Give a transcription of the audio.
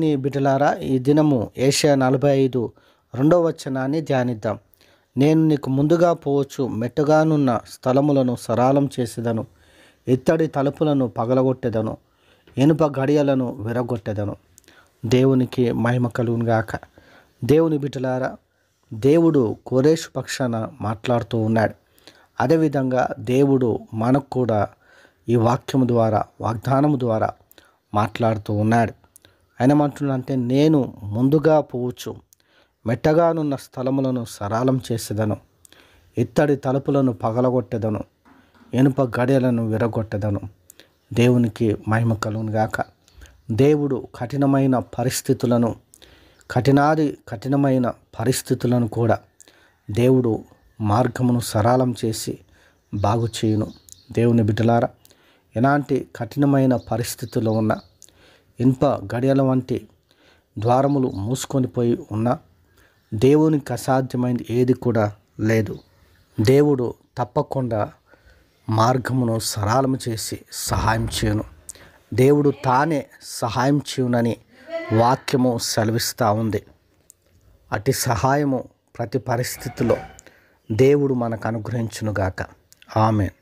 దేవుని బిడ్డలారా, ఈ దినము యెషయా 45:2 ధ్యానిద్దాం. నేను నీకు ముందుగా పోవచ్చు, మెట్టుగానున్న స్థలములను సరాలం చేసేదను, ఇత్తడి తలుపులను పగలగొట్టెదను, ఇనుప గడియలను విరగొట్టెదను. దేవునికి మహిమ కలుగును గాక. దేవుని బిడ్డలారా, దేవుడు కోరేషు పక్షాన మాట్లాడుతూ ఉన్నాడు. అదేవిధంగా దేవుడు మనకు కూడా ఈ వాక్యము ద్వారా, వాగ్దానము ద్వారా మాట్లాడుతూ ఉన్నాడు. ఆయన ఏమంటున్నాడంటే, నేను ముందుగా పోవచ్చు, మెట్టగానున్న స్థలములను సరాలం చేసేదను, ఇత్తడి తలుపులను పగలగొట్టెదను, ఇనుప గడియలను విరగొట్టెదను. దేవునికి మహిమ కలుగును గాక. దేవుడు కఠినమైన పరిస్థితులను కూడా దేవుడు మార్గమును సరళం చేసి బాగు చేయును. దేవుని బిడ్డలారా, ఎలాంటి కఠినమైన పరిస్థితుల్లో ఉన్న ఇనుప గడియల వంటి ద్వారములు మూసుకొని పోయి ఉన్నా దేవునికి అసాధ్యమైనది ఏది కూడా లేదు. దేవుడు తప్పకుండా మార్గమును సరళము చేసి సహాయం చేయును. దేవుడు తానే సహాయం చేయునని వాక్యము సెలవిస్తూ ఉంది. అట్టి సహాయము ప్రతి పరిస్థితిలో దేవుడు మనకు అనుగ్రహించునుగాక. ఆమేన్.